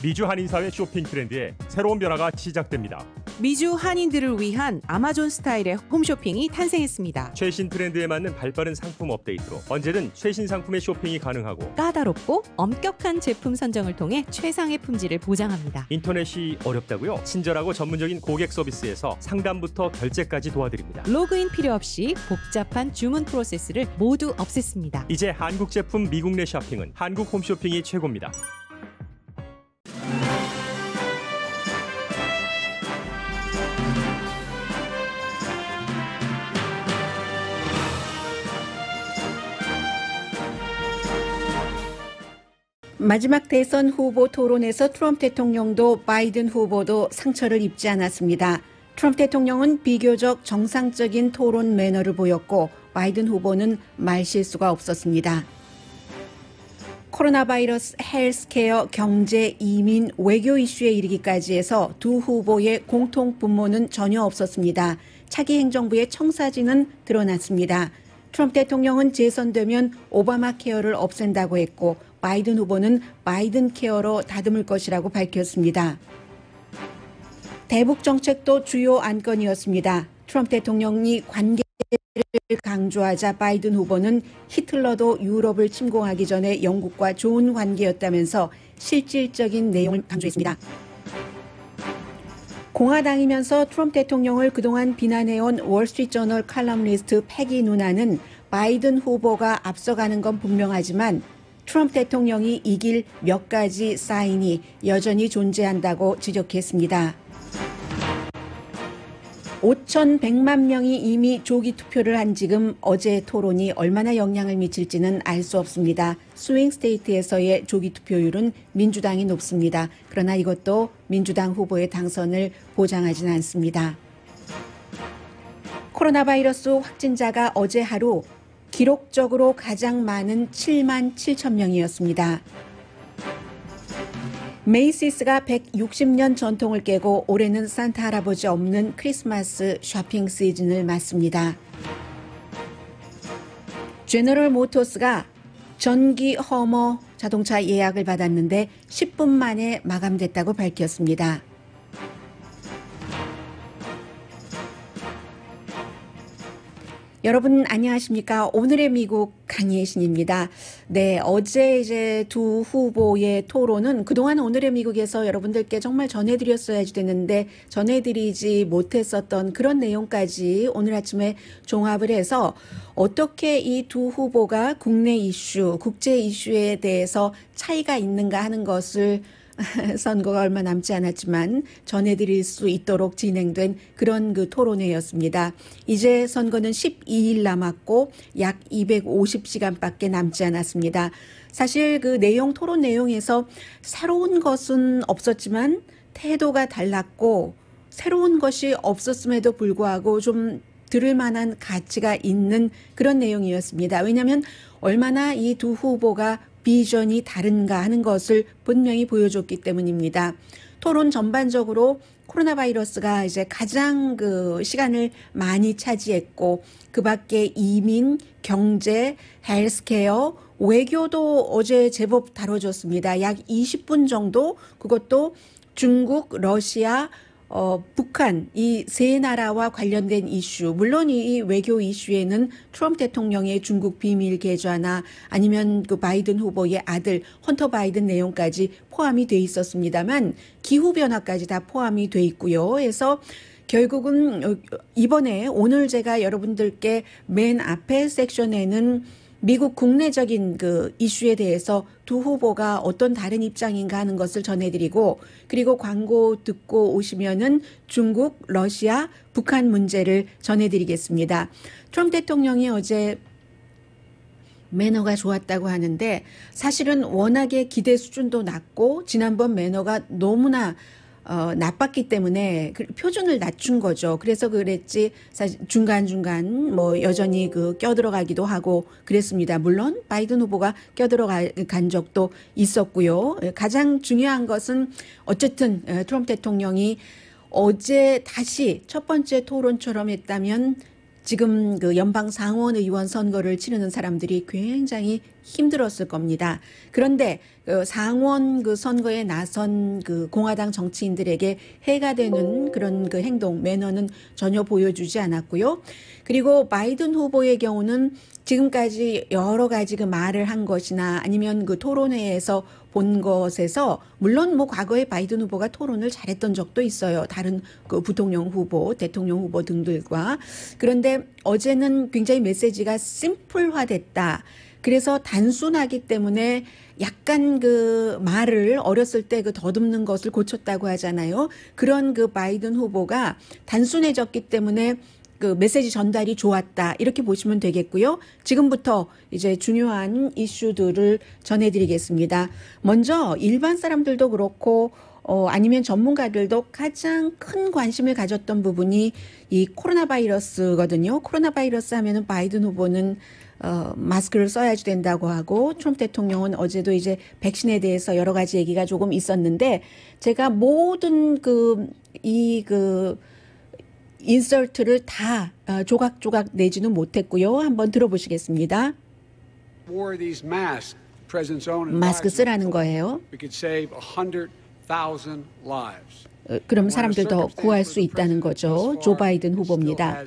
미주 한인사회 쇼핑 트렌드에 새로운 변화가 시작됩니다. 미주 한인들을 위한 아마존 스타일의 홈쇼핑이 탄생했습니다. 최신 트렌드에 맞는 발빠른 상품 업데이트로 언제든 최신 상품의 쇼핑이 가능하고 까다롭고 엄격한 제품 선정을 통해 최상의 품질을 보장합니다. 인터넷이 어렵다고요? 친절하고 전문적인 고객 서비스에서 상담부터 결제까지 도와드립니다. 로그인 필요 없이 복잡한 주문 프로세스를 모두 없앴습니다. 이제 한국 제품 미국 내 쇼핑은 한국 홈쇼핑이 최고입니다. 마지막 대선 후보 토론에서 트럼프 대통령도 바이든 후보도 상처를 입지 않았습니다. 트럼프 대통령은 비교적 정상적인 토론 매너를 보였고 바이든 후보는 말실수가 없었습니다. 코로나 바이러스, 헬스케어, 경제, 이민, 외교 이슈에 이르기까지 해서 두 후보의 공통 분모는 전혀 없었습니다. 차기 행정부의 청사진은 드러났습니다. 트럼프 대통령은 재선되면 오바마 케어를 없앤다고 했고 바이든 후보는 바이든 케어로 다듬을 것이라고 밝혔습니다. 대북 정책도 주요 안건이었습니다. 트럼프 대통령이 관계를 강조하자 바이든 후보는 히틀러도 유럽을 침공하기 전에 영국과 좋은 관계였다면서 실질적인 내용을 강조했습니다. 공화당이면서 트럼프 대통령을 그동안 비난해온 월스트리트저널 칼럼니스트 패기 누나는 바이든 후보가 앞서가는 건 분명하지만 트럼프 대통령이 이길 몇 가지 사인이 여전히 존재한다고 지적했습니다. 5,100만 명이 이미 조기 투표를 한 지금 어제 토론이 얼마나 영향을 미칠지는 알 수 없습니다. 스윙 스테이트에서의 조기 투표율은 민주당이 높습니다. 그러나 이것도 민주당 후보의 당선을 보장하지는 않습니다. 코로나 바이러스 확진자가 어제 하루 기록적으로 가장 많은 7만 7천 명이었습니다. 메이시스가 160년 전통을 깨고 올해는 산타 할아버지 없는 크리스마스 쇼핑 시즌을 맞습니다. 제너럴 모터스가 전기 허머 자동차 예약을 받았는데 10분 만에 마감됐다고 밝혔습니다. 여러분 안녕하십니까? 오늘의 미국 강예신입니다. 네, 어제 이제 두 후보의 토론은 그동안 오늘의 미국에서 여러분들께 정말 전해드렸어야지 됐는데 전해드리지 못했었던 그런 내용까지 오늘 아침에 종합을 해서 어떻게 이 두 후보가 국내 이슈, 국제 이슈에 대해서 차이가 있는가 하는 것을 선거가 얼마 남지 않았지만 전해드릴 수 있도록 진행된 그런 그 토론회였습니다. 이제 선거는 12일 남았고 약 250시간밖에 남지 않았습니다. 사실 그 토론 내용에서 새로운 것은 없었지만 태도가 달랐고 새로운 것이 없었음에도 불구하고 좀 들을 만한 가치가 있는 그런 내용이었습니다. 왜냐하면 얼마나 이 두 후보가 비전이 다른가 하는 것을 분명히 보여줬기 때문입니다. 토론 전반적으로 코로나 바이러스가 이제 가장 그 시간을 많이 차지했고 그 밖에 이민, 경제, 헬스케어, 외교도 어제 제법 다뤄졌습니다. 약 20분 정도 그것도 중국, 러시아, 북한 이 세 나라와 관련된 이슈, 물론 이 외교 이슈에는 트럼프 대통령의 중국 비밀 계좌나 아니면 그 바이든 후보의 아들 헌터 바이든 내용까지 포함이 돼 있었습니다만 기후 변화까지 다 포함이 돼 있고요. 그래서 결국은 이번에 오늘 제가 여러분들께 맨 앞에 섹션에는 미국 국내적인 그 이슈에 대해서 두 후보가 어떤 다른 입장인가 하는 것을 전해드리고 그리고 광고 듣고 오시면은 중국, 러시아, 북한 문제를 전해드리겠습니다. 트럼프 대통령이 어제 매너가 좋았다고 하는데 사실은 워낙에 기대 수준도 낮고 지난번 매너가 너무나 나빴기 때문에 표준을 낮춘 거죠. 그래서 그랬지 사실 중간중간 뭐 여전히 그 껴들어가기도 하고 그랬습니다. 물론 바이든 후보가 껴들어간 적도 있었고요. 가장 중요한 것은 어쨌든 트럼프 대통령이 어제 다시 첫 번째 토론처럼 했다면 지금 그 연방 상원 의원 선거를 치르는 사람들이 굉장히 힘들었을 겁니다. 그런데 상원 그 선거에 나선 그 공화당 정치인들에게 해가 되는 그런 그 행동, 매너는 전혀 보여주지 않았고요. 그리고 바이든 후보의 경우는 지금까지 여러 가지 그 말을 한 것이나 아니면 그 토론회에서 본 것에서 물론 뭐 과거에 바이든 후보가 토론을 잘했던 적도 있어요. 다른 그 부통령 후보, 대통령 후보 등들과. 그런데 어제는 굉장히 메시지가 심플화됐다. 그래서 단순하기 때문에 약간 그 말을 어렸을 때 그 더듬는 것을 고쳤다고 하잖아요. 그런 그 바이든 후보가 단순해졌기 때문에 그 메시지 전달이 좋았다. 이렇게 보시면 되겠고요. 지금부터 이제 중요한 이슈들을 전해드리겠습니다. 먼저 일반 사람들도 그렇고 아니면 전문가들도 가장 큰 관심을 가졌던 부분이 이 코로나 바이러스거든요. 코로나 바이러스 하면은 바이든 후보는 마스크를 써야지 된다고 하고 트럼프 대통령은 어제도 이제 백신에 대해서 여러 가지 얘기가 조금 있었는데 제가 모든 인설트를 다 조각조각 내지는 못했고요. 한번 들어보시겠습니다. 마스크 쓰라는 거예요. 그럼 사람들 더 구할 수 있다는 거죠. 조 바이든 후보입니다.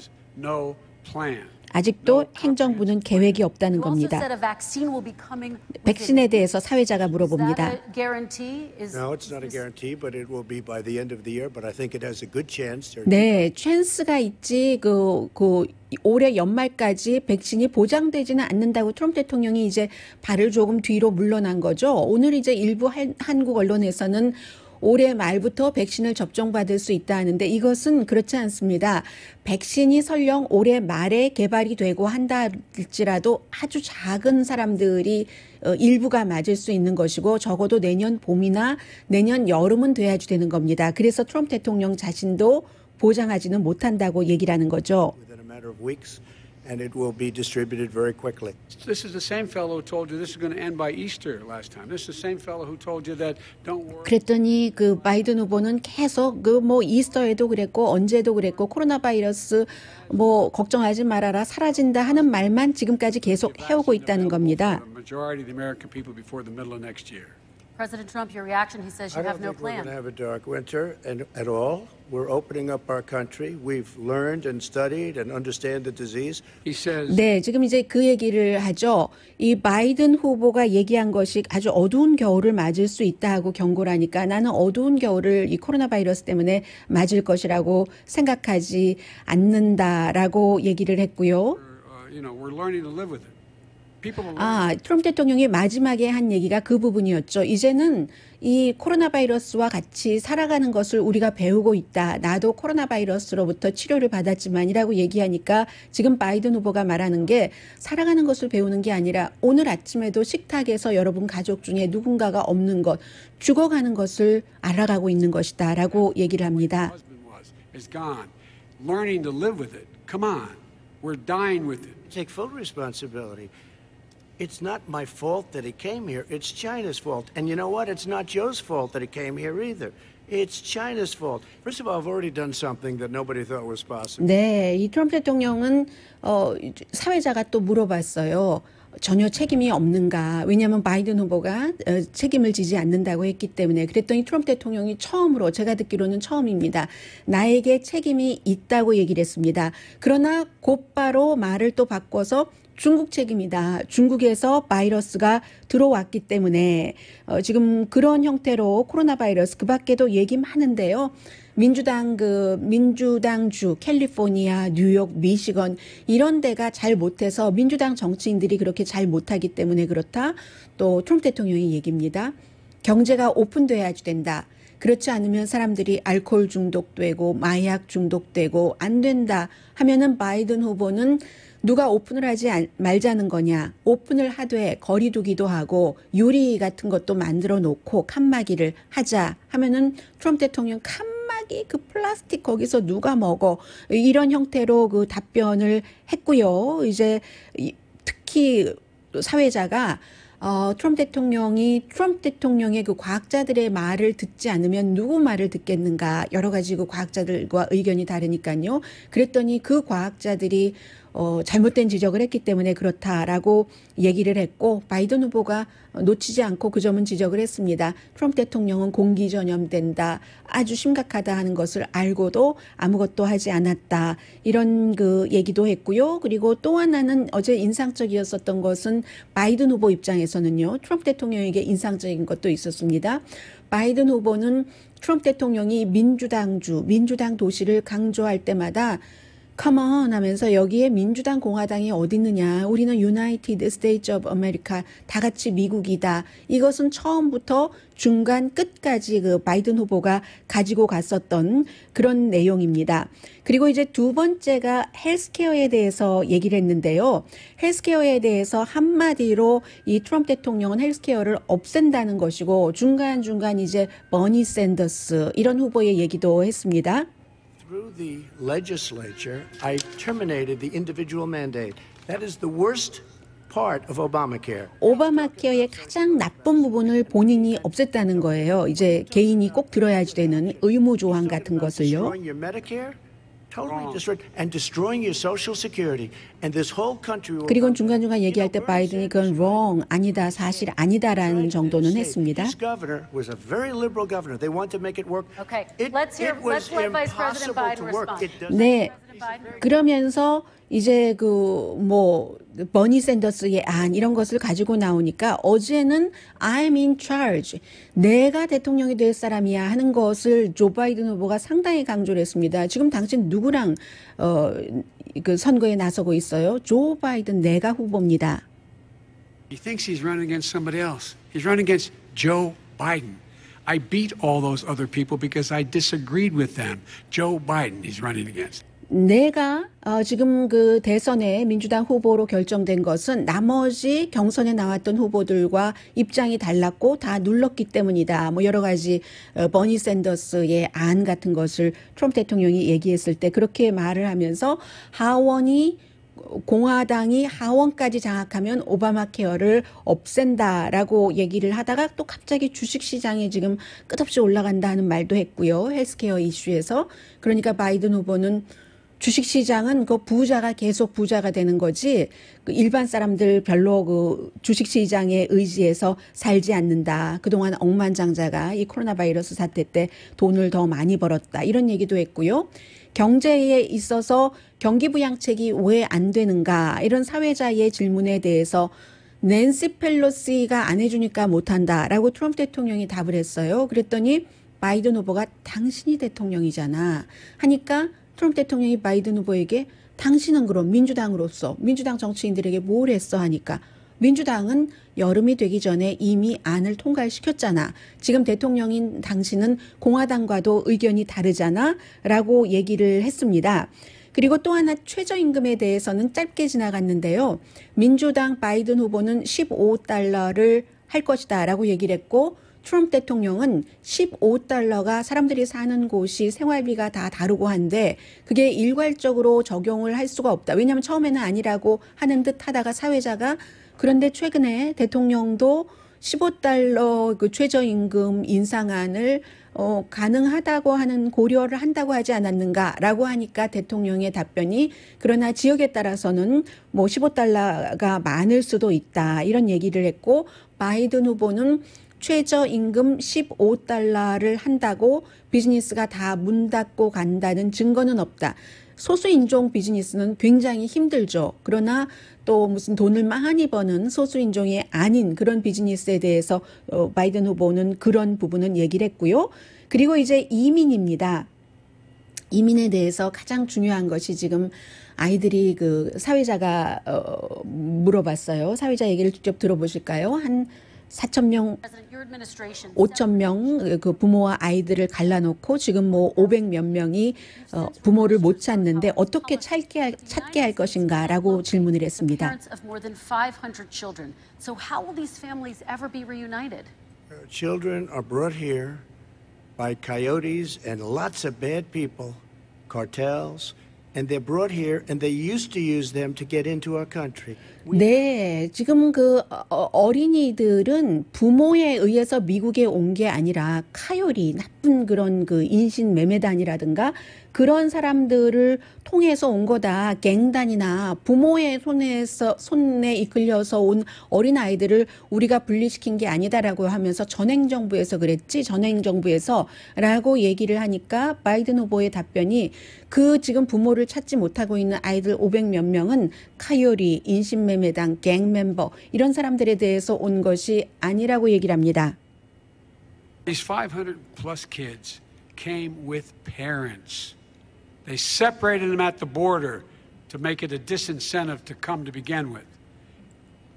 아직도 행정부는 계획이 없다는 겁니다. 백신에 대해서 사회자가 물어봅니다. No, it's not a guarantee, but it will be by the end of the year. But I think it has a good chance. 네, 찬스가 있지. 올해 연말까지 백신이 보장되지는 않는다고 트럼프 대통령이 이제 발을 조금 뒤로 물러난 거죠. 오늘 이제 일부 한국 언론에서는 올해 말부터 백신을 접종받을 수 있다 하는데 이것은 그렇지 않습니다. 백신이 설령 올해 말에 개발이 되고 한다 할지라도 아주 작은 사람들이 일부가 맞을 수 있는 것이고 적어도 내년 봄이나 내년 여름은 돼야지 되는 겁니다. 그래서 트럼프 대통령 자신도 보장하지는 못한다고 얘기를 하는 거죠. Within a matter of weeks, and it will be distributed very quickly. This is the same fellow who told you this is going to end by Easter last time. This is the same fellow who told you that don't worry. 그랬더니 그 바이든 후보는 계속 이스터에도 그랬고 언제도 그랬고 코로나 바이러스 걱정하지 말아라 사라진다 하는 말만 지금까지 계속 해오고 있다는 겁니다. Majority of the American people before the middle of next year. President Trump, your reaction, he says you have no I don't think we're plan. going to have a dark winter at all. We're opening up our country. We've learned and studied and understand the disease. He says. 네, 지금 이제 그 얘기를 하죠. 이 바이든 후보가 얘기한 것이 아주 어두운 겨울을 맞을 수 있다 하고 경고를 하니까 나는 어두운 겨울을 이 코로나 바이러스 때문에 맞을 것이라고 생각하지 않는다라고 얘기를 했고요. We're learning to live with it. 트럼프 대통령이 마지막에 한 얘기가 그 부분이었죠. 이제는 이 코로나 바이러스와 같이 살아가는 것을 우리가 배우고 있다. 나도 코로나 바이러스로부터 치료를 받았지만이라고 얘기하니까 지금 바이든 후보가 말하는 게 살아가는 것을 배우는 게 아니라 오늘 아침에도 식탁에서 여러분 가족 중에 누군가가 없는 것, 죽어가는 것을 알아가고 있는 것이다 라고 얘기를 합니다. Learning to live with it. Come on. We're dying with it. Take full responsibility. It's not my fault that he came here. It's China's fault. And you know what? It's not Joe's fault that he came here either. It's China's fault. First of all, I've already done something that nobody thought was possible. 네, 이 트럼프 대통령은 사회자가 또 물어봤어요. 전혀 책임이 없는가. 왜냐하면 바이든 후보가 책임을 지지 않는다고 했기 때문에. 그랬더니 트럼프 대통령이 처음으로, 제가 듣기로는 처음입니다. 나에게 책임이 있다고 얘기를 했습니다. 그러나 곧바로 말을 또 바꿔서 중국 책임이다. 중국에서 바이러스가 들어왔기 때문에 지금 그런 형태로 코로나 바이러스 그 밖에도 얘기 많은데요. 민주당주 캘리포니아, 뉴욕, 미시건 이런 데가 잘 못해서 민주당 정치인들이 그렇게 잘 못하기 때문에 그렇다. 또 트럼프 대통령의 얘기입니다. 경제가 오픈돼야지 된다. 그렇지 않으면 사람들이 알코올 중독되고 마약 중독되고 안 된다 하면은 바이든 후보는 누가 오픈을 하지 말자는 거냐. 오픈을 하되 거리 두기도 하고 유리 같은 것도 만들어 놓고 칸막이를 하자 하면은 트럼프 대통령 칸막이 그 플라스틱 거기서 누가 먹어. 이런 형태로 그 답변을 했고요. 이제 특히 사회자가 트럼프 대통령의 그 과학자들의 말을 듣지 않으면 누구 말을 듣겠는가. 여러 가지 그 과학자들과 의견이 다르니까요. 그랬더니 그 과학자들이 잘못된 지적을 했기 때문에 그렇다라고 얘기를 했고 바이든 후보가 놓치지 않고 그 점은 지적을 했습니다. 트럼프 대통령은 공기 전염된다. 아주 심각하다 하는 것을 알고도 아무것도 하지 않았다. 이런 그 얘기도 했고요. 그리고 또 하나는 어제 인상적이었었던 것은 바이든 후보 입장에서는요. 트럼프 대통령에게 인상적인 것도 있었습니다. 바이든 후보는 트럼프 대통령이 민주당 도시를 강조할 때마다 Come on 하면서 여기에 민주당 공화당이 어디 있느냐. 우리는 United States of America 다 같이 미국이다. 이것은 처음부터 중간 끝까지 그 바이든 후보가 가지고 갔었던 그런 내용입니다. 그리고 이제 두 번째가 헬스케어에 대해서 얘기를 했는데요. 헬스케어에 대해서 한마디로 이 트럼프 대통령은 헬스케어를 없앤다는 것이고 중간중간 이제 버니 샌더스 이런 후보의 얘기도 했습니다. Through the legislature, I terminated the individual mandate. That is the worst part of Obamacare. 오바마케어의 가장 나쁜 부분을 본인이 없앴다는 거예요. 이제 개인이 꼭 들어야지 되는 의무 조항 같은 것을요. Destroying your Medicare, totally destroyed, and destroying your Social Security, and this whole country will. 그리고 중간중간 얘기할 때 바이든이 그건 wrong, 아니다, 사실 아니다라는 정도는 했습니다. This governor was a very liberal governor. They want to make it work. Okay, It let's was let Vice President impossible Biden to work. respond. It doesn't. 네. President Biden? 그러면서 이제 그 뭐 버니 샌더스의 안 이런 것을 가지고 나오니까 어제는 I'm in charge. 내가 대통령이 될 사람이야 하는 것을 조 바이든 후보가 상당히 강조를 했습니다. 지금 당신 누구랑 그 선거에 나서고 있어요? 조 바이든 내가 후보입니다. He thinks he's running against somebody else. He's running against Joe Biden. I beat all those other people because I disagreed with them. Joe Biden he's running against. 내가 지금 그 대선에 민주당 후보로 결정된 것은 나머지 경선에 나왔던 후보들과 입장이 달랐고 다 눌렀기 때문이다. 뭐 여러 가지 버니 샌더스의 안 같은 것을 트럼프 대통령이 얘기했을 때 그렇게 말을 하면서 공화당이 하원까지 장악하면 오바마 케어를 없앤다라고 얘기를 하다가 또 갑자기 주식시장이 지금 끝없이 올라간다 하는 말도 했고요. 헬스케어 이슈에서. 그러니까 바이든 후보는 주식시장은 그 부자가 계속 부자가 되는 거지 그 일반 사람들 별로 그 주식시장에 의지해서 살지 않는다. 그동안 억만장자가 이 코로나 바이러스 사태 때 돈을 더 많이 벌었다. 이런 얘기도 했고요. 경제에 있어서 경기 부양책이 왜 안 되는가 이런 사회자의 질문에 대해서 낸시 펠로시가 안 해주니까 못한다라고 트럼프 대통령이 답을 했어요. 그랬더니 바이든 후보가 당신이 대통령이잖아 하니까 트럼프 대통령이 바이든 후보에게 당신은 그럼 민주당으로서 민주당 정치인들에게 뭘 했어 하니까 민주당은 여름이 되기 전에 이미 안을 통과시켰잖아. 지금 대통령인 당신은 공화당과도 의견이 다르잖아 라고 얘기를 했습니다. 그리고 또 하나 최저임금에 대해서는 짧게 지나갔는데요. 민주당 바이든 후보는 $15를 할 것이다 라고 얘기를 했고 트럼프 대통령은 $15가 사람들이 사는 곳이 생활비가 다 다르고 한데 그게 일괄적으로 적용을 할 수가 없다. 왜냐하면 처음에는 아니라고 하는 듯 하다가 사회자가 그런데 최근에 대통령도 $15 그 최저임금 인상안을 가능하다고 하는 고려를 한다고 하지 않았는가라고 하니까 대통령의 답변이 그러나 지역에 따라서는 뭐 $15가 많을 수도 있다. 이런 얘기를 했고 바이든 후보는 최저임금 $15를 한다고 비즈니스가 다 문 닫고 간다는 증거는 없다. 소수인종 비즈니스는 굉장히 힘들죠. 그러나 또 무슨 돈을 많이 버는 소수인종이 아닌 그런 비즈니스에 대해서 바이든 후보는 그런 부분은 얘기를 했고요. 그리고 이제 이민입니다. 이민에 대해서 가장 중요한 것이 지금 아이들이 그 사회자가 물어봤어요. 사회자 얘기를 직접 들어보실까요? 한 4,000명, 5,000명 그 부모와 아이들을 갈라놓고 지금 뭐 500몇 명이 부모를 못 찾는데 어떻게 찾게 할 것인가라고 질문을 했습니다. Children are brought here by coyotes and lots of bad people, cartels, and they're brought here, and they used to use them to get into our country. 네, 지금 그 어린이들은 부모에 의해서 미국에 온 게 아니라 카요리, 나쁜 그런 그 인신 매매단이라든가 그런 사람들을 통해서 온 거다. 갱단이나 부모의 손에 이끌려서 온 어린 아이들을 우리가 분리시킨 게 아니다라고 하면서 전행정부에서 그랬지, 전행정부에서라고 얘기를 하니까 바이든 후보의 답변이 그 지금 부모를 찾지 못하고 있는 아이들 500몇 명은 카요리, 인신매매당, 갱 멤버 이런 사람들에 대해서 온 것이 아니라고 얘기를 합니다. These 500 plus kids came with parents. They separated them at the border to make it a disincentive to come to begin with.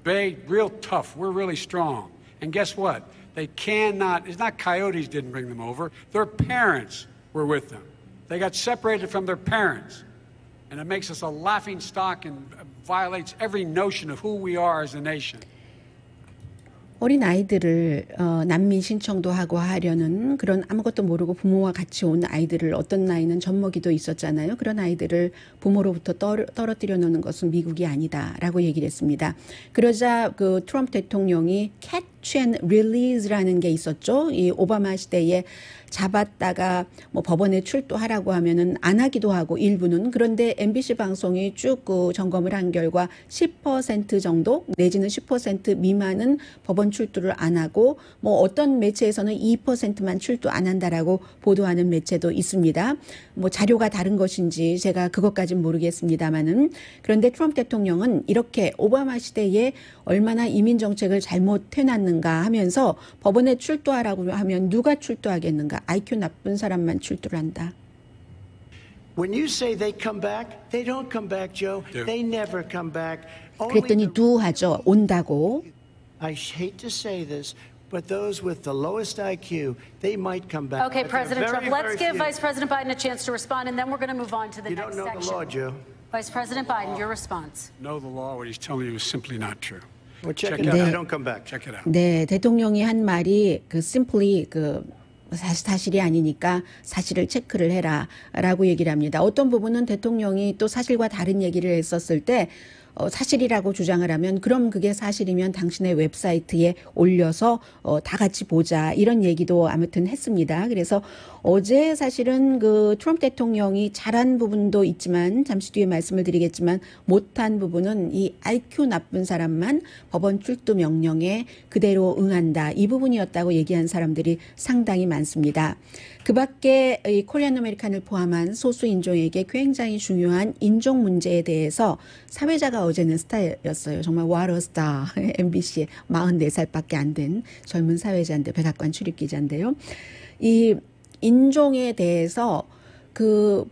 They real tough. We're really strong. And guess what? They cannot, it's not coyotes didn't bring them over. Their parents were with them. They got separated from their parents. And it makes us a laughing stock and violates every notion of who we are as a nation. 어린 아이들을 난민 신청도 하고 하려는 그런 아무것도 모르고 부모와 같이 온 아이들을 어떤 나이는 젖먹이도 있었잖아요. 그런 아이들을 부모로부터 떨어뜨려 놓는 것은 미국이 아니다라고 얘기를 했습니다. 그러자 그 트럼프 대통령이 catch and release라는 게 있었죠. 이 오바마 시대에 잡았다가 뭐 법원에 출두하라고 하면은 안 하기도 하고 일부는. 그런데 MBC 방송이 쭉 그 점검을 한 결과 10% 정도 내지는 10% 미만은 법원 출두를 안 하고 뭐 어떤 매체에서는 2%만 출두 안 한다라고 보도하는 매체도 있습니다. 뭐 자료가 다른 것인지 제가 그것까지는 모르겠습니다만은. 그런데 트럼프 대통령은 이렇게 오바마 시대에 얼마나 이민 정책을 잘못해놨는가 하면서 법원에 출두하라고 하면 누가 출두하겠는가? IQ 나쁜 사람만 출두를 한다. When you say they come back, they don't come back, Joe. They never come back. 그랬더니 누하죠. 온다고. I hate to say this, but those with the lowest IQ, they might come back. Okay, But they're President Trump, very, let's very give few. Vice President Biden a chance to respond, and then we're going to move on to the You next don't know section. the law, Joe. Vice President Biden, your response. Know the law, what he's telling you is simply not true. Well, check it it out. out. They don't come back. Check it out. 네, 대통령이 한 말이 그 simply 그 사실이 아니니까 사실을 체크를 해라라고 얘기를 합니다. 어떤 부분은 대통령이 또 사실과 다른 얘기를 했었을 때 사실이라고 주장을 하면 그럼 그게 사실이면 당신의 웹사이트에 올려서 다 같이 보자 이런 얘기도 아무튼 했습니다. 그래서 어제 사실은 그 트럼프 대통령이 잘한 부분도 있지만 잠시 뒤에 말씀을 드리겠지만 못한 부분은 이 IQ 나쁜 사람만 법원 출두 명령에 그대로 응한다. 이 부분이었다고 얘기한 사람들이 상당히 많습니다. 그 밖에 이 코리안 아메리칸을 포함한 소수 인종에게 굉장히 중요한 인종 문제에 대해서 사회자가 어제는 스타였어요. 정말 와러 스타. MBC에 44살밖에 안 된 젊은 사회자인데 백악관 출입 기자인데요. 이 인종에 대해서 그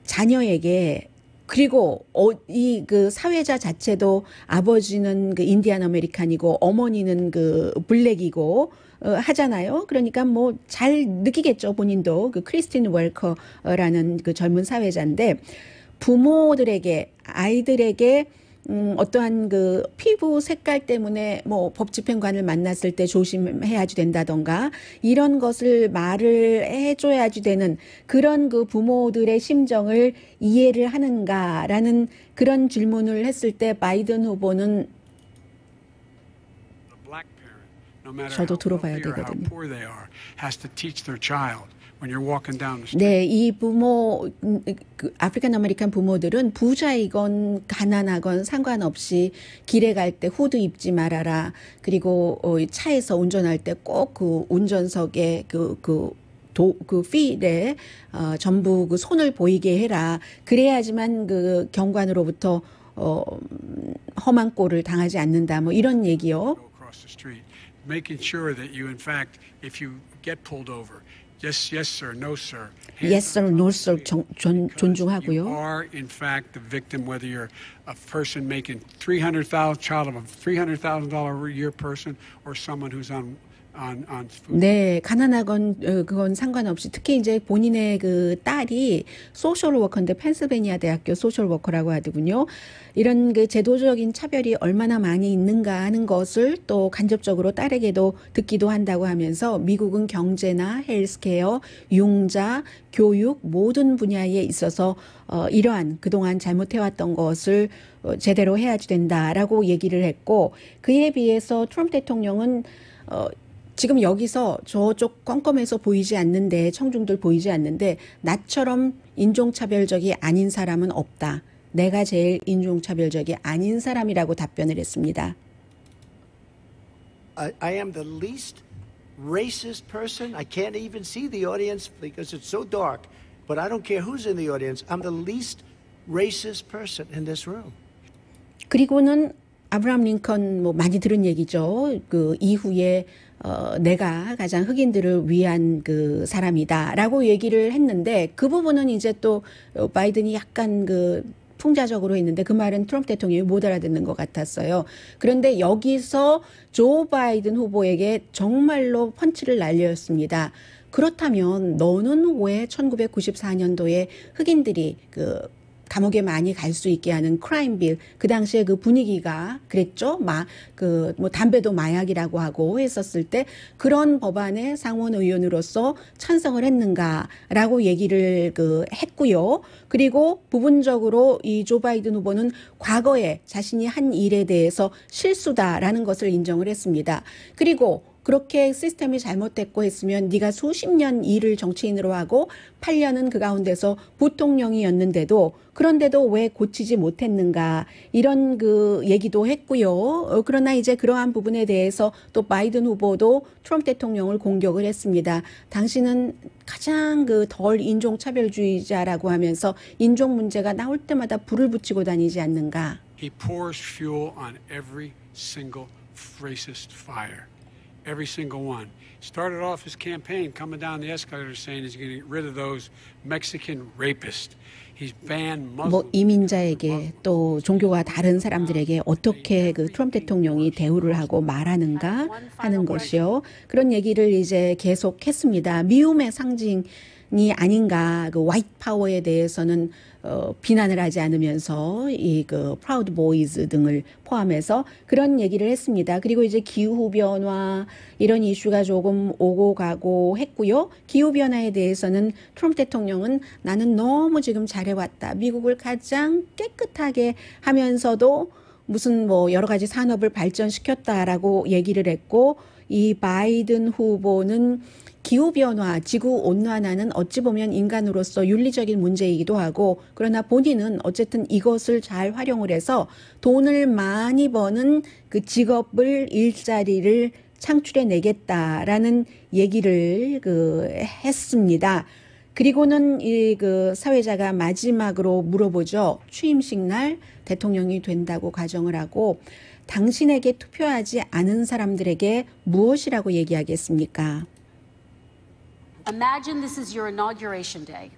자녀에게 그리고 이 그 사회자 자체도 아버지는 그 인디안 아메리칸이고 어머니는 그 블랙이고 하잖아요. 그러니까 뭐 잘 느끼겠죠. 본인도 그 크리스틴 웰커라는 그 젊은 사회자인데 부모들에게 아이들에게 어떠한 그 피부 색깔 때문에 뭐 법 집행관을 만났을 때 조심해야지 된다던가 이런 것을 말을 해줘야지 되는 그런 그 부모들의 심정을 이해를 하는가라는 그런 질문을 했을 때 바이든 후보는 저도 들어봐야 되거든요. 네, 이 부모, 아프리칸 아메리칸 부모들은 부자이건 가난하건 상관없이 길에 갈 때 후드 입지 말아라. 그리고 차에서 운전할 때 꼭 그 운전석에 그 필에 전부 그 손을 보이게 해라. 그래야지만 그 경관으로부터 험한 꼴을 당하지 않는다. 뭐 이런 얘기요. Making sure that you, in fact, if you get pulled over, just yes sir, no sir. Yes sir, no sir 존중하고요. You are in fact the victim, whether you're a person making $300,000, child of a $300,000 a year person, or someone who's on on food. 네, 가난하건 그건 상관없이 특히 이제 본인의 그 딸이 소셜 워커인데 펜실베니아 대학교 소셜 워커라고 하더군요. 이런 그 제도적인 차별이 얼마나 많이 있는가 하는 것을 또 간접적으로 딸에게도 듣기도 한다고 하면서 미국은 경제나 헬스케어, 융자, 교육 모든 분야에 있어서 이러한 그동안 잘못해왔던 것을 제대로 해야지 된다라고 얘기를 했고 그에 비해서 트럼프 대통령은 지금 여기서 저쪽 껌껌해서 보이지 않는데 청중들 보이지 않는데 나처럼 인종차별적이 아닌 사람은 없다. 내가 제일 인종차별적이 아닌 사람이라고 답변을 했습니다. I am the least racist person. I can't even see the audience because it's so dark. But I don't care who's in the audience. I'm the least racist person in this room. 그리고는 아브라함 링컨 뭐 많이 들은 얘기죠. 그 이후에 내가 가장 흑인들을 위한 그 사람이다라고 얘기를 했는데 그 부분은 이제 또 바이든이 약간 그 풍자적으로 했는데 그 말은 트럼프 대통령이 못 알아듣는 것 같았어요. 그런데 여기서 조 바이든 후보에게 정말로 펀치를 날렸습니다. 그렇다면 너는 왜 1994년도에 흑인들이 그 감옥에 많이 갈 수 있게 하는 크라임빌 그 당시에 그 분위기가 그랬죠. 뭐 담배도 마약이라고 하고 했었을 때 그런 법안에 상원 의원으로서 찬성을 했는가라고 얘기를 했고요. 그리고 부분적으로 이 조 바이든 후보는 과거에 자신이 한 일에 대해서 실수다라는 것을 인정을 했습니다. 그리고 그렇게 시스템이 잘못됐고 했으면 네가 수십 년 일을 정치인으로 하고 8년은 그 가운데서 부통령이었는데도 그런데도 왜 고치지 못했는가 이런 그 얘기도 했고요. 그러나 이제 그러한 부분에 대해서 또 바이든 후보도 트럼프 대통령을 공격을 했습니다. 당신은 가장 그 덜 인종차별주의자라고 하면서 인종 문제가 나올 때마다 불을 붙이고 다니지 않는가. He pours fuel on every single racist fire. Every single one. Started off his campaign coming down the escalator saying he's going to get rid of those Mexican rapists. He's banned Muslims. 뭐 이민자에게 또 종교가 다른 사람들에게 어떻게 그 트럼프 대통령이 대우를 하고 말하는가 하는 것이요. 그런 얘기를 이제 계속했습니다. 미움의 상징이 아닌가 그 화이트 파워에 대해서는 비난을 하지 않으면서 이 그 프라우드 보이즈 등을 포함해서 그런 얘기를 했습니다. 그리고 이제 기후 변화 이런 이슈가 조금 오고 가고 했고요. 기후 변화에 대해서는 트럼프 대통령은 나는 너무 지금 잘해왔다. 미국을 가장 깨끗하게 하면서도 무슨 뭐 여러 가지 산업을 발전시켰다라고 얘기를 했고 이 바이든 후보는 기후변화, 지구온난화는 어찌 보면 인간으로서 윤리적인 문제이기도 하고 그러나 본인은 어쨌든 이것을 잘 활용을 해서 돈을 많이 버는 그 직업을 일자리를 창출해 내겠다라는 얘기를 했습니다. 그리고는 이 사회자가 마지막으로 물어보죠. 취임식 날 대통령이 된다고 가정을 하고 당신에게 투표하지 않은 사람들에게 무엇이라고 얘기하겠습니까? Imagine this is your inauguration day.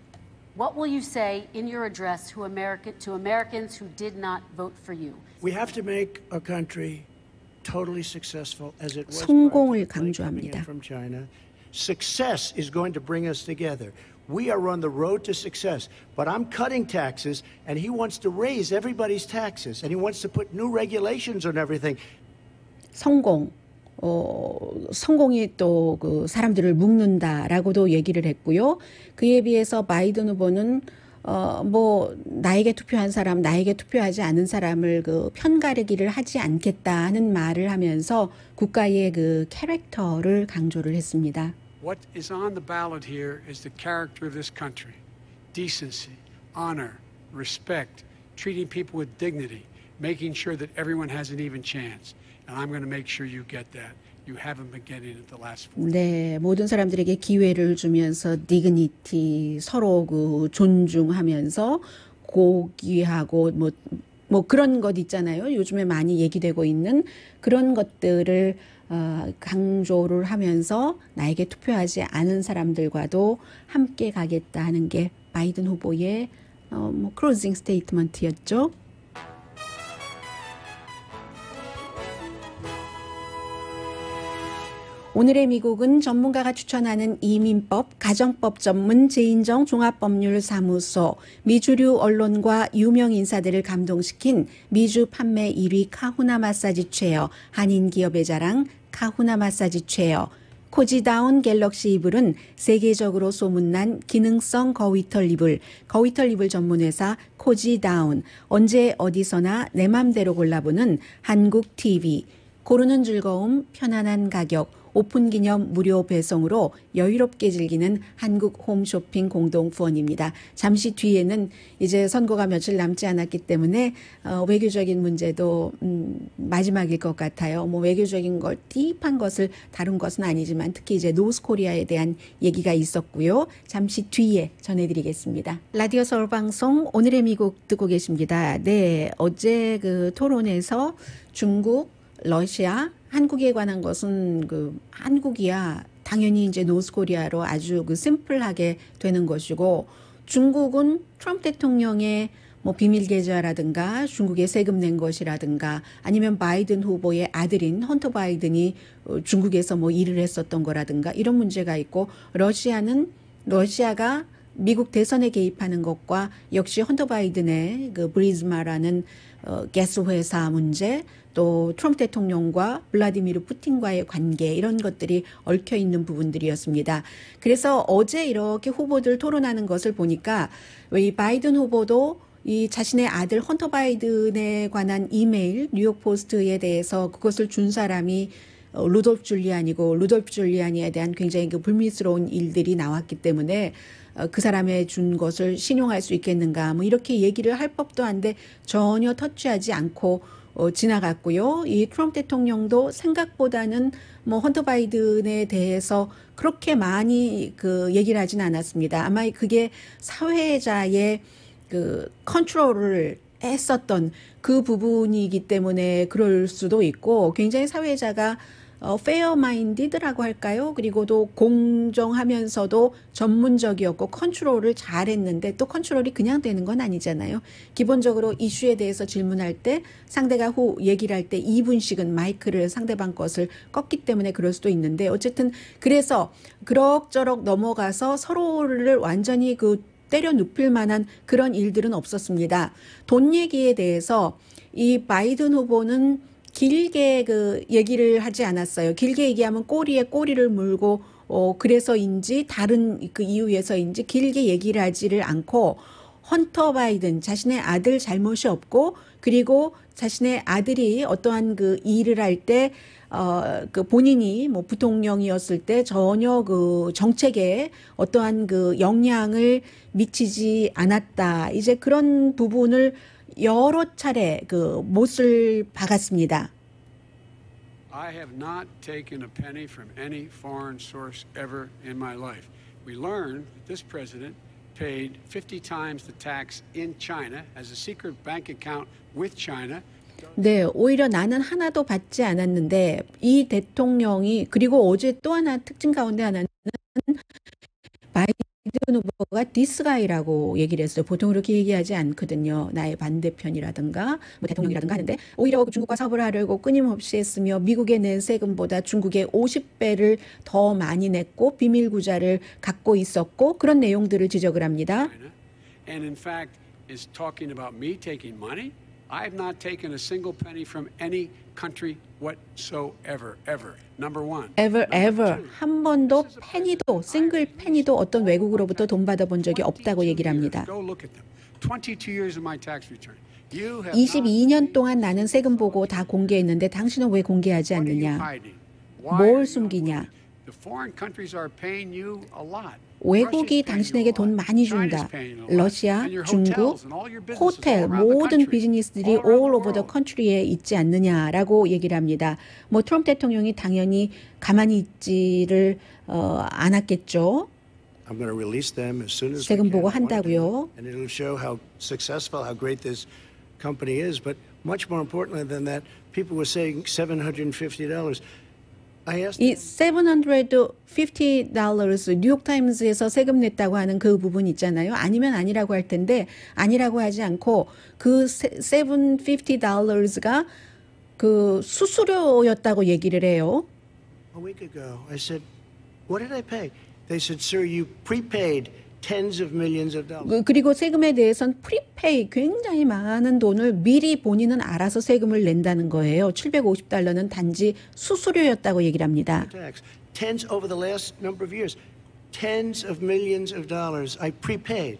What will you say in your address to Americans who did not vote for you? We have to make our country totally successful as it was 성공을 coming in 강조합니다. from China. Success is going to bring us together. We are on the road to success, but I'm cutting taxes, and he wants to raise everybody's taxes, and he wants to put new regulations on everything. 성공이 또 그 사람들을 묶는다라고도 얘기를 했고요. 그에 비해서 바이든 후보는 뭐 나에게 투표한 사람, 나에게 투표하지 않은 사람을 그 편가르기를 하지 않겠다 하는 말을 하면서 국가의 그 캐릭터를 강조를 했습니다. What is on the ballot here is the character of this country. Decency, honor, respect, treating people with dignity, making sure that everyone has an even chance. And I'm going to make sure you get that. You haven't been getting it the last 4 years. 네, 모든 사람들에게 기회를 주면서 디그니티 서로 그 존중하면서 고귀하고 뭐 그런 것 있잖아요. 요즘에 많이 얘기되고 있는 그런 것들을 강조를 하면서 나에게 투표하지 않은 사람들과도 함께 가겠다 하는 게 바이든 후보의 클로징 스테이트먼트였죠. 오늘의 미국은 전문가가 추천하는 이민법, 가정법 전문 제인정 종합법률사무소, 미주류 언론과 유명 인사들을 감동시킨 미주 판매 1위 카후나 마사지 체어, 한인 기업의 자랑 카후나 마사지 체어, 코지다운 갤럭시 이불은 세계적으로 소문난 기능성 거위털 이불 전문회사 코지다운, 언제 어디서나 내 맘대로 골라보는 한국 TV, 고르는 즐거움, 편안한 가격, 오픈 기념 무료 배송으로 여유롭게 즐기는 한국 홈쇼핑 공동 후원입니다. 잠시 뒤에는 이제 선거가 며칠 남지 않았기 때문에 외교적인 문제도 마지막일 것 같아요. 뭐 외교적인 걸 딥한 것을 다룬 것은 아니지만 특히 이제 노스코리아에 대한 얘기가 있었고요. 잠시 뒤에 전해드리겠습니다. 라디오 서울 방송 오늘의 미국 듣고 계십니다. 네, 어제 그 토론에서 중국, 러시아, 한국에 관한 것은 한국이야 당연히 이제 노스코리아로 아주 심플하게 되는 것이고, 중국은 트럼프 대통령의 뭐 비밀 계좌라든가 중국에 세금 낸 것이라든가 아니면 바이든 후보의 아들인 헌터 바이든이 중국에서 뭐 일을 했었던 거라든가 이런 문제가 있고, 러시아가 미국 대선에 개입하는 것과 역시 헌터 바이든의 그 브리즈마라는 가스 회사 문제, 또 트럼프 대통령과 블라디미르 푸틴과의 관계, 이런 것들이 얽혀 있는 부분들이었습니다. 그래서 어제 이렇게 후보들 토론하는 것을 보니까 이 바이든 후보도 이 자신의 아들 헌터 바이든에 관한 이메일, 뉴욕 포스트에 대해서 그것을 준 사람이 루돌프 줄리안이고, 루돌프 줄리안에 대한 굉장히 그 불미스러운 일들이 나왔기 때문에 그 사람의 준 것을 신용할 수 있겠는가, 뭐 이렇게 얘기를 할 법도 한데 전혀 터치하지 않고 지나갔고요. 이 트럼프 대통령도 생각보다는 뭐 헌터 바이든에 대해서 그렇게 많이 그 얘기를 하진 않았습니다. 아마 그게 사회자의 그 컨트롤을 했었던 그 부분이기 때문에 그럴 수도 있고, 굉장히 사회자가 페어 마인디드라고 할까요? 그리고도 공정하면서도 전문적이었고 컨트롤을 잘했는데, 또 컨트롤이 그냥 되는 건 아니잖아요. 기본적으로 이슈에 대해서 질문할 때 상대가 얘기를 할 때 2분씩은 마이크를 상대방 것을 껐기 때문에 그럴 수도 있는데, 어쨌든 그래서 그럭저럭 넘어가서 서로를 완전히 때려 눕힐 만한 그런 일들은 없었습니다. 돈 얘기에 대해서 이 바이든 후보는 길게 얘기를 하지 않았어요. 길게 얘기하면 꼬리에 꼬리를 물고 그래서인지 다른 그 이유에서인지 길게 얘기를 하지를 않고, 헌터 바이든 자신의 아들 잘못이 없고, 그리고 자신의 아들이 어떠한 그 일을 할 때 그 본인이 뭐 부통령이었을 때 전혀 그 정책에 어떠한 그 영향을 미치지 않았다. 이제 그런 부분을 여러 차례 그 못을 박았습니다. I have not taken a penny from any foreign source ever in my life. We learned that this president paid 50 times the tax in China as a secret bank account with China. 네, 오히려 나는 하나도 받지 않았는데, 이 대통령이, 그리고 어제 또 하나 특징 가운데 하나는 바이든 후보가 디스가이라고 얘기를 했어요. 보통 그렇게 얘기하지 않거든요. 나의 반대편이라든가 뭐 대통령이라든가 하는데, 오히려 중국과 사업을 하려고 끊임없이 했으며 미국에 낸 세금보다 중국에 50배를 더 많이 냈고 비밀 구자를 갖고 있었고, 그런 내용들을 지적을 합니다. And in fact is talking about me taking money. I have not taken a single penny from any country whatsoever, ever. Number one. ever. 한 번도 페니도, 싱글 페니도 어떤 외국으로부터 돈 받아본 적이 없다고 얘기를 합니다. Go look at them. 22 years of my tax return. 22년 동안 나는 세금 보고 다 공개했는데 당신은 왜 공개하지 않느냐? 뭘 숨기냐? The foreign countries are paying you a lot. 외국이 당신에게 돈 많이 준다. 러시아, 중국, 호텔, 모든 비즈니스들이 all over the country에 있지 않느냐라고 얘기를 합니다. 뭐 트럼프 대통령이 당연히 가만히 있지를 않았겠죠. I'm going to release them as soon as we 세금 can. 보고 한다고요. And it'll show how successful, how great this company is. But much more importantly than that, people were saying $750. 이 $750 뉴욕타임즈에서 세금 냈다고 하는 그 부분 있잖아요. 아니면 아니라고 할 텐데, 아니라고 하지 않고 그 $750가 그 수수료였다고 얘기를 해요. a week ago. I said, what did I pay? They said, sir, you prepaid tens of millions of dollars. 그리고 세금에 대해서는 프리페이 굉장히 많은 돈을 미리 본인은 알아서 세금을 낸다는 거예요. $750는 단지 수수료였다고 얘기를 합니다. Tax. Tens over the last number of years. Tens of millions of dollars I prepaid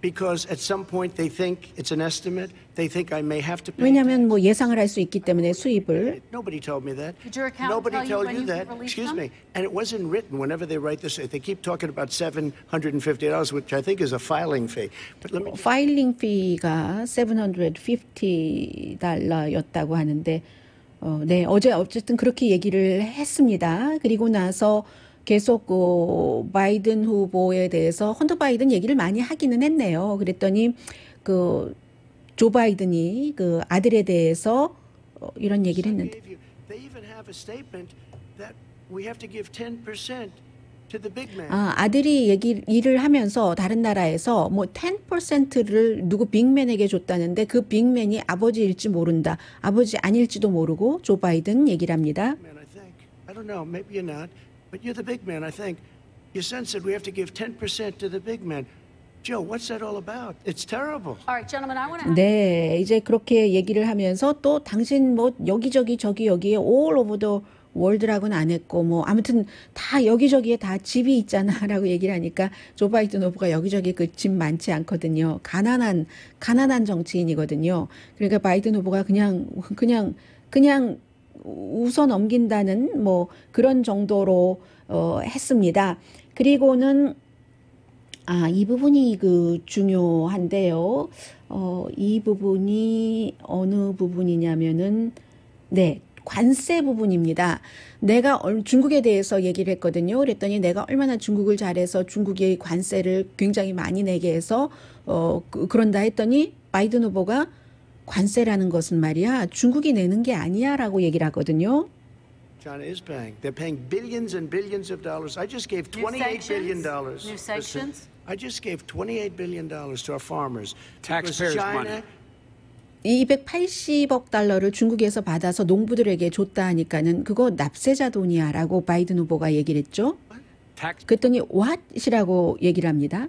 because at some point they think it's an estimate. They think I may have to pay. 왜냐하면 뭐 예상을 할 수 있기 때문에 수입을. Nobody told me that. Did your accountant Nobody tell you told when you you that. could release Excuse them? me. And it wasn't written. Whenever they write this, they keep talking about $750, which I think is a filing fee. But let me. 파일링 피가 $750였다고 하는데 네, 어제 어쨌든 그렇게 얘기를 했습니다. 그리고 나서 계속 그 바이든 후보에 대해서 헌터 바이든 얘기를 많이 하기는 했네요. 그랬더니 그 조 바이든이 그 아들에 대해서 이런 얘기를 했는데 They even have a statement that we have to give 10% to the big man. 아들이 일을 하면서 다른 나라에서 뭐 10%를 누구 빅맨에게 줬다는데 그 빅맨이 아버지일지 모른다. 아버지 아닐지도 모르고 조 바이든 얘기를 합니다. Man, I think. I don't know. Maybe you're not, but you're the big man. I think. Your son said we have to give 10% to the big man. Joe, what's that all about? It's terrible. All right, gentlemen, I want to. 네, 이제 그렇게 얘기를 하면서 또 당신 뭐 여기저기 저기 여기에 all over the world라고는 안 했고 뭐 아무튼 다 여기저기에 다 집이 있잖아라고 얘기를 하니까 조 바이든 후보가 여기저기 그 집 많지 않거든요. 가난한 정치인이거든요. 그러니까 바이든 후보가 그냥 웃어 넘긴다는 뭐 그런 정도로 했습니다. 그리고는 이 부분이 그 중요한데요. 이 부분이 어느 부분이냐면은 네, 관세 부분입니다. 내가 중국에 대해서 얘기를 했거든요. 그랬더니 내가 얼마나 중국을 잘해서 중국이 관세를 굉장히 많이 내게 해서 그런다 했더니 바이든 후보가 관세라는 것은 말이야 중국이 내는 게 아니야라고 얘기를 하거든요. China is paying. They're paying billions and billions of dollars. I just gave New $28 billion. sanctions? New sanctions? I just gave $28 billion to our farmers. Taxpayers' money. 280억 달러를 중국에서 받아서 농부들에게 줬다 하니까는 그거 납세자 돈이야라고 바이든 후보가 얘기를 했죠. 그랬더니 what이라고 얘기를 합니다.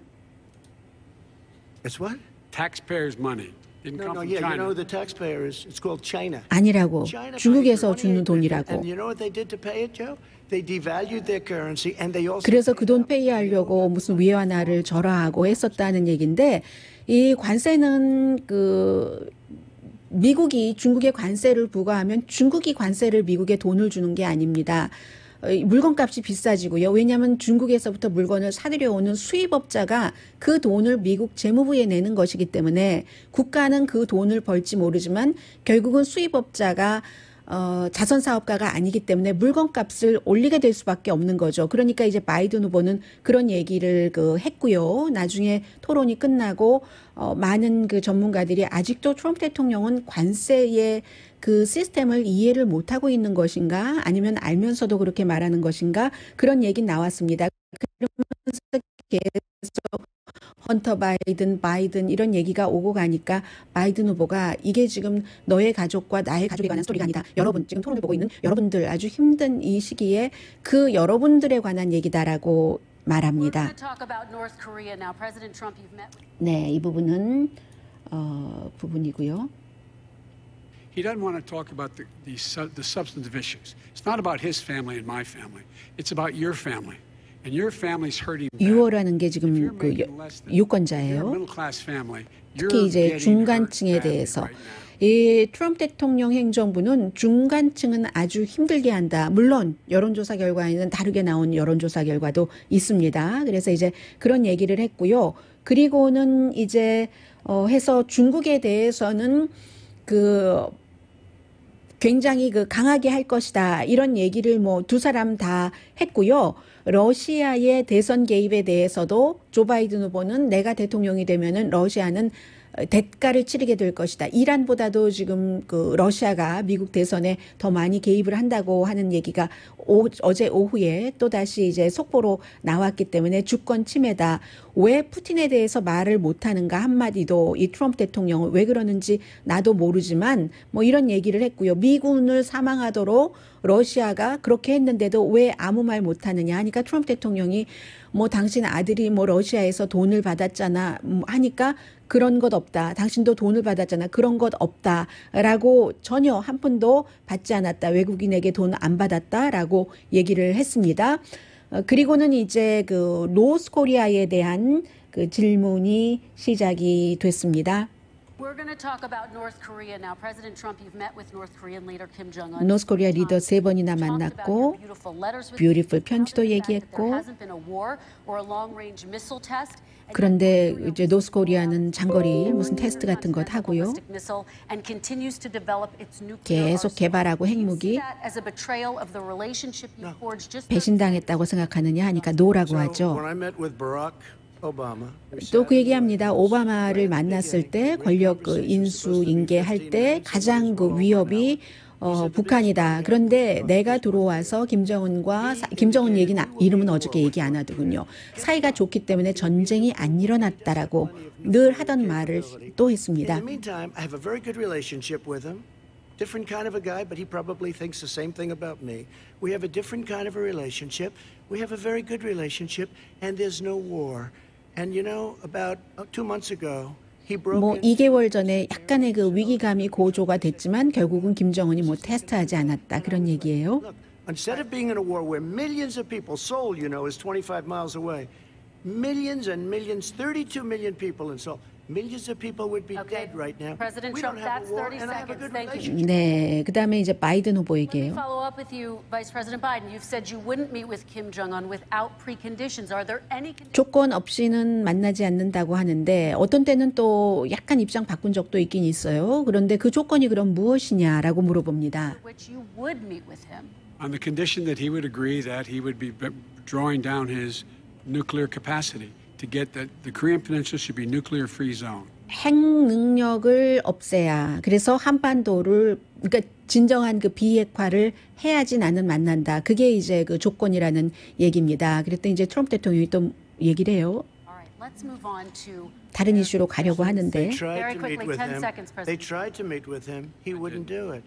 It's what? Taxpayers' money. Didn't No, come no, from yeah, you China. know who the taxpayer is. It's called China. 아니라고 China 중국에서 pays 주는 28 billion. 돈이라고. And you know what they did to pay it, Joe? They devalued their currency and they also. 그래서 그 돈 페이하려고 무슨 위안화를 절하하고 했었다는 얘기인데 이 관세는 그 미국이 중국에 관세를 부과하면 중국이 관세를 미국에 돈을 주는 게 아닙니다. 물건값이 비싸지고요. 왜냐하면 중국에서부터 물건을 사들여오는 수입업자가 그 돈을 미국 재무부에 내는 것이기 때문에 국가는 그 돈을 벌지 모르지만 결국은 수입업자가 자선사업가가 아니기 때문에 물건값을 올리게 될 수밖에 없는 거죠. 그러니까 이제 바이든 후보는 그런 얘기를 했고요. 나중에 토론이 끝나고 많은 그 전문가들이 아직도 트럼프 대통령은 관세의 그 시스템을 이해를 못하고 있는 것인가 아니면 알면서도 그렇게 말하는 것인가 그런 얘기 나왔습니다. 그러면서 계속 헌터 바이든 이런 얘기가 오고 가니까 바이든 후보가 이게 지금 너의 가족과 나의 가족에 관한 스토리가 아니다. 여러분 지금 토론을 보고 있는 여러분들 아주 힘든 이 시기에 그 여러분들에 관한 얘기다라고 말합니다. 네, 이 부분은 부분이고요. He doesn't want to talk about the substantive issues. It's not about his family and my family. It's about your family. And your family's hurting bad. 유어라는 게 If 지금 you're 그 making less than, if you're a 유권자예요. middle class family, you're 특히 이제 getting 중간층에 hurt badly 대해서 right now. 이 트럼프 대통령 행정부는 중간층은 아주 힘들게 한다. 물론 여론조사 결과에는 다르게 나온 여론조사 결과도 있습니다. 그래서 이제 그런 얘기를 했고요. 그리고는 이제 해서 중국에 대해서는 굉장히 강하게 할 것이다. 이런 얘기를 뭐 두 사람 다 했고요. 러시아의 대선 개입에 대해서도 조 바이든 후보는 내가 대통령이 되면은 러시아는 대가를 치르게 될 것이다. 이란보다도 지금 그 러시아가 미국 대선에 더 많이 개입을 한다고 하는 얘기가 어제 오후에 또다시 이제 속보로 나왔기 때문에 주권 침해다. 왜 푸틴에 대해서 말을 못하는가 한마디도 이 트럼프 대통령은 왜 그러는지 나도 모르지만 뭐 이런 얘기를 했고요. 미군을 사망하도록 러시아가 그렇게 했는데도 왜 아무 말 못하느냐 하니까 트럼프 대통령이 뭐 당신 아들이 뭐 러시아에서 돈을 받았잖아 하니까 그런 것 없다. 당신도 돈을 받았잖아. 그런 것 없다라고 전혀 한 푼도 받지 않았다. 외국인에게 돈 안 받았다라고 얘기를 했습니다. 그리고는 이제 그 노스코리아에 대한 그 질문이 시작이 됐습니다. We're going to talk about North Korea now. President Trump, you've met with North Korean leader Kim Jong-un. 노스코리아 리더 3번이나 만났고 뷰티풀 편지도 얘기했고 그런데 이제 노스코리아는 장거리 무슨 테스트 같은 것 하고요. 계속 개발하고 핵무기 배신당했다고 생각하느냐 하니까 노라고 하죠. 또 그 얘기합니다. 오바마를 만났을 때 권력 그 인수인계할 때 가장 그 위협이 북한이다. 그런데 내가 들어와서 김정은 얘기는 이름은 어저께 얘기 안 하더군요. 사이가 좋기 때문에 전쟁이 안 일어났다라고 늘 하던 말을 또 했습니다. Different kind of a guy, but he probably thinks the same thing about me. We have a different kind of a relationship. We have a very good relationship, and there's no war. And you know, about 2 months ago, he broke. 뭐 2개월 전에 약간의 그 위기감이 고조가 됐지만 결국은 김정은이 뭐 테스트하지 않았다 그런 얘기예요. Look, instead of being in a war where millions of people, Seoul, you know, is 25 miles away, millions and millions, 32 million people in Seoul. Millions of people would be dead right now. President We Trump, don't have that's a war, 30 and I have a seconds. good Thank you. relationship. 네, 그다음에 이제 바이든 후보 Let me 얘기예요. follow up with you, Vice President Biden. You've said you wouldn't meet with Kim Jong-un without preconditions. Are there any conditions? 조건 없이는 만나지 않는다고 하는데 어떤 때는 또 약간 입장 바꾼 적도 있긴 있어요. 그런데 그 조건이 그럼 무엇이냐라고 물어봅니다. Which you would meet with him. On the condition that he would agree that he would be drawing down his nuclear capacity to get that the Korean Peninsula should be nuclear-free zone. 핵 능력을 없애야. 그래서 한반도를 그러니까 진정한 그 비핵화를 해야지 나는 만난다. 그게 이제 그 조건이라는 얘기입니다. 그랬더니 이제 트럼프 대통령이 또 얘기를 해요. All right, let's move on to 다른 이슈로 가려고 하는데 They tried Very to meet quickly, with 10 him. seconds, President. They tried to meet with him. He wouldn't do it.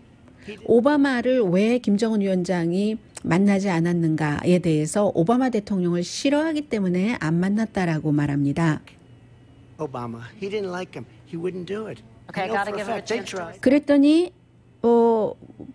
오바마를 왜 김정은 위원장이 만나지 않았는가에 대해서 오바마 대통령을 싫어하기 때문에 안 만났다라고 말합니다. Obama, he didn't like him. He wouldn't do it. Okay, I I know gotta for a give him a fact they chance to tried. 그랬더니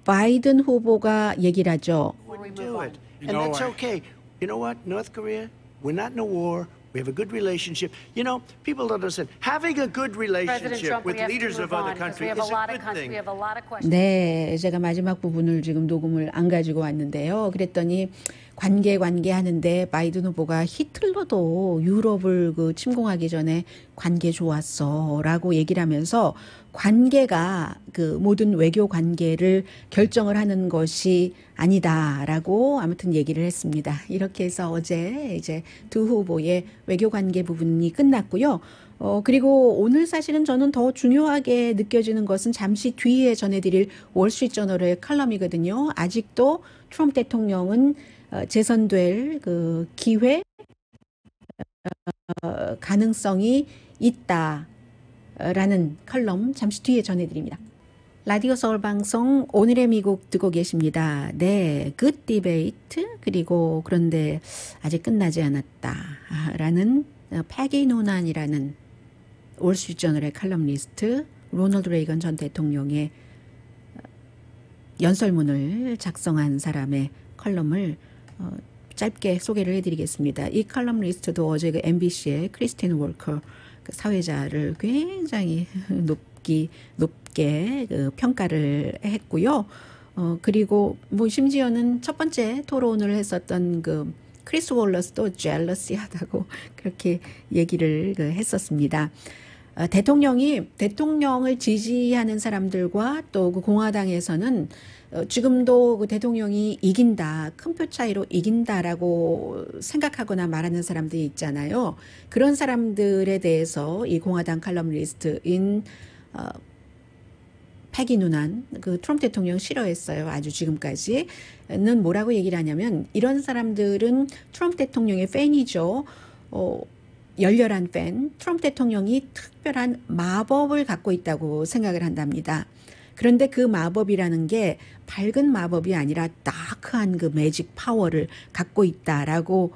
바이든 후보가 얘기를 하죠. Wouldn't do it. You And know, that's okay. You know what, North Korea? We're not in a war. We have a good relationship. You know, people don't understand. Having a good President relationship Trump, with we have to leaders move of other on because we countries have is a lot a of good thing. we have a lot of questions. 네, 제가 마지막 부분을 지금 녹음을 안 가지고 왔는데요. 그랬더니 관계 하는데 바이든 후보가 히틀러도 유럽을 그 침공하기 전에 관계 좋았어라고 얘기를 하면서 관계가 그 모든 외교 관계를 결정을 하는 것이 아니다라고 아무튼 얘기를 했습니다. 이렇게 해서 어제 이제 두 후보의 외교 관계 부분이 끝났고요. 그리고 오늘 사실은 저는 더 중요하게 느껴지는 것은 잠시 뒤에 전해드릴 월스트리트저널의 칼럼이거든요. 아직도 트럼프 대통령은 재선될 그 기회 가능성이 있다라는 칼럼 잠시 뒤에 전해드립니다. 라디오 서울 방송 오늘의 미국 듣고 계십니다. 네, Good Debate 그리고 그런데 아직 끝나지 않았다라는 패기 노난이라는 월스트리트저널의 칼럼니스트 로널드 레이건 전 대통령의 연설문을 작성한 사람의 컬럼을 짧게 소개를 해드리겠습니다. 이 칼럼니스트도 어제 그 MBC의 크리스틴 월커 그 사회자를 굉장히 높게 그 평가를 했고요. 그리고 뭐 심지어는 첫 번째 토론을 했었던 그 크리스 월러스도 젤러시하다고 그렇게 얘기를 했었습니다. 대통령을 지지하는 사람들과 또 그 공화당에서는 지금도 그 대통령이 이긴다, 큰 표 차이로 이긴다라고 생각하거나 말하는 사람들이 있잖아요. 그런 사람들에 대해서 이 공화당 칼럼니스트인 패기 누난 그 트럼프 대통령 싫어했어요. 아주 지금까지는 뭐라고 얘기를 하냐면 이런 사람들은 트럼프 대통령의 팬이죠. 열렬한 팬. 트럼프 대통령이 특별한 마법을 갖고 있다고 생각을 한답니다. 그런데 그 마법이라는 게 밝은 마법이 아니라 다크한 그 매직 파워를 갖고 있다라고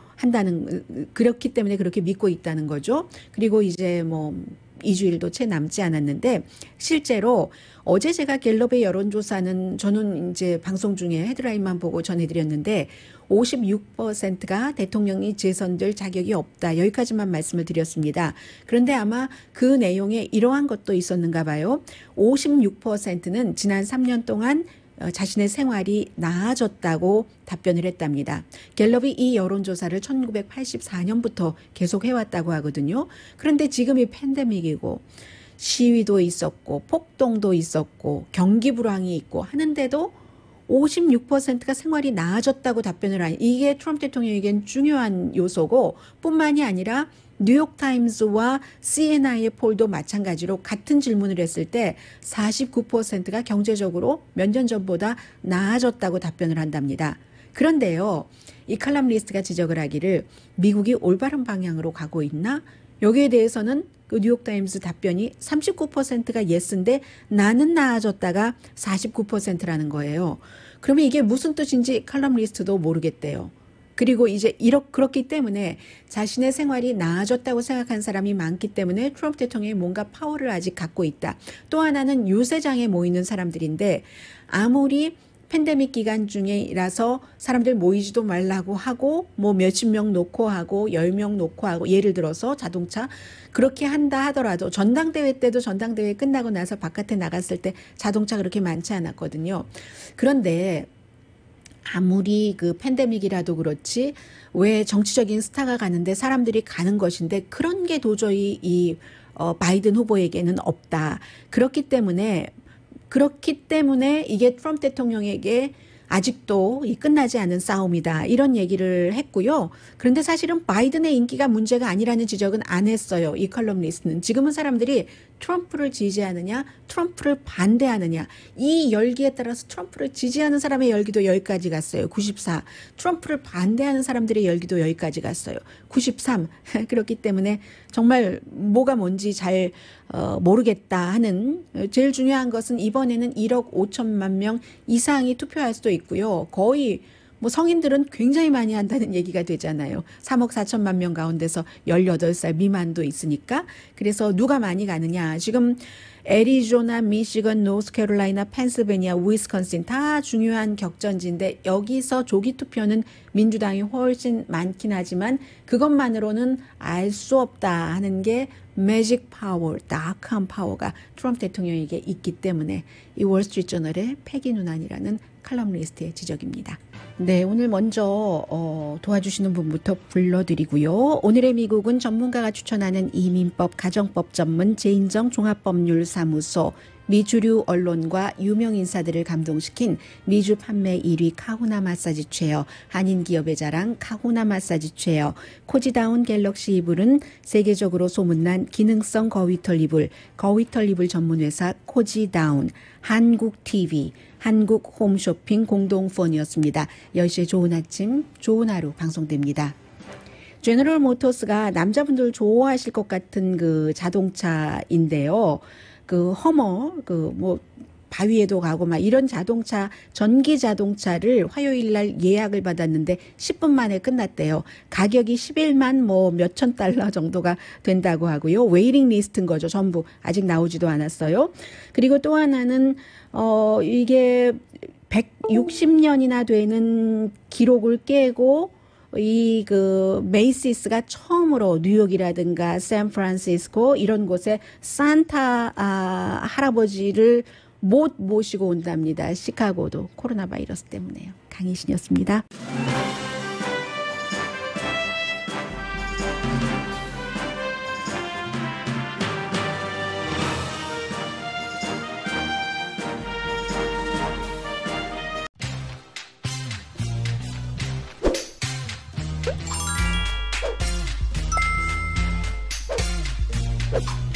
그렇기 때문에 그렇게 믿고 있다는 거죠. 그리고 이제 뭐 2주일도 채 남지 않았는데 실제로 어제 제가 갤럽의 여론조사는 저는 이제 방송 중에 헤드라인만 보고 전해드렸는데 56%가 대통령이 재선될 자격이 없다. 여기까지만 말씀을 드렸습니다. 그런데 아마 그 내용에 이러한 것도 있었는가 봐요. 56%는 지난 3년 동안 자신의 생활이 나아졌다고 답변을 했답니다. 갤럽이 이 여론조사를 1984년부터 계속 해왔다고 하거든요. 그런데 지금이 팬데믹이고 시위도 있었고 폭동도 있었고 경기 불황이 있고 하는데도 56%가 생활이 나아졌다고 답변을 하니 이게 트럼프 대통령에겐 중요한 요소고 뿐만이 아니라 뉴욕타임스와 CNN의 폴도 마찬가지로 같은 질문을 했을 때 49%가 경제적으로 몇 년 전보다 나아졌다고 답변을 한답니다. 그런데요, 이 칼럼니스트가 지적을 하기를 미국이 올바른 방향으로 가고 있나? 여기에 대해서는 그 뉴욕타임스 답변이 39%가 예스인데 나는 나아졌다가 49%라는 거예요. 그러면 이게 무슨 뜻인지 칼럼니스트도 모르겠대요. 그리고 이제 그렇기 때문에 자신의 생활이 나아졌다고 생각한 사람이 많기 때문에 트럼프 대통령이 뭔가 파워를 아직 갖고 있다. 또 하나는 유세장에 모이는 사람들인데 아무리 팬데믹 기간 중이라서 사람들 모이지도 말라고 하고 뭐 몇십 명 놓고 하고 10명 놓고 하고 예를 들어서 자동차 그렇게 한다 하더라도 전당대회 때도 전당대회 끝나고 나서 바깥에 나갔을 때 자동차 그렇게 많지 않았거든요. 그런데 아무리 그 팬데믹이라도 그렇지 왜 정치적인 스타가 가는데 사람들이 가는 것인데 그런 게 도저히 이 바이든 후보에게는 없다. 그렇기 때문에 이게 트럼프 대통령에게 아직도 끝나지 않은 싸움이다. 이런 얘기를 했고요. 그런데 사실은 바이든의 인기가 문제가 아니라는 지적은 안 했어요. 이 컬럼니스트는. 지금은 사람들이 트럼프를 지지하느냐 트럼프를 반대하느냐 이 열기에 따라서 트럼프를 지지하는 사람의 열기도 여기까지 갔어요. 94. 트럼프를 반대하는 사람들의 열기도 여기까지 갔어요. 93. 그렇기 때문에 정말 뭐가 뭔지 잘 모르겠다 하는 제일 중요한 것은 이번에는 1억 5천만 명 이상이 투표할 수도 있고요. 거의 뭐 성인들은 굉장히 많이 한다는 얘기가 되잖아요. 3억 4천만 명 가운데서 18살 미만도 있으니까. 그래서 누가 많이 가느냐. 지금 애리조나, 미시건, 노스캐롤라이나, 펜실베니아, 위스콘신 다 중요한 격전지인데 여기서 조기 투표는 민주당이 훨씬 많긴 하지만 그것만으로는 알 수 없다 하는 게 매직 파워, 다크한 파워가 트럼프 대통령에게 있기 때문에 이 월스트리트저널의 패기 누난이라는 칼럼니스트의 지적입니다. 네, 오늘 먼저 도와주시는 분부터 불러드리고요. 오늘의 미국은 전문가가 추천하는 이민법, 가정법 전문 제인정 종합법률사무소, 미주류 언론과 유명 인사들을 감동시킨 미주 판매 1위 카후나 마사지 체어, 한인 기업의 자랑 카후나 마사지 체어, 코지다운 갤럭시 이불은 세계적으로 소문난 기능성 거위털 이불 전문 회사 코지다운, 한국 TV, 한국 홈쇼핑 공동후원이었습니다. 10시에 좋은 아침, 좋은 하루 방송됩니다. 제너럴 모터스가 남자분들 좋아하실 것 같은 그 자동차인데요. 그 허머, 바위에도 가고 막 이런 자동차, 전기 자동차를 화요일 날 예약을 받았는데 10분 만에 끝났대요. 가격이 11만 몇천 달러 정도가 된다고 하고요. 웨이팅 리스트인 거죠. 전부 아직 나오지도 않았어요. 그리고 또 하나는 이게 160년이나 되는 기록을 깨고 이 메이시스가 처음으로 뉴욕이라든가 샌프란시스코 이런 곳에 산타 할아버지를 못 모시고 온답니다. 시카고도 코로나 바이러스 때문에요. 강희신이었습니다. 있습니다.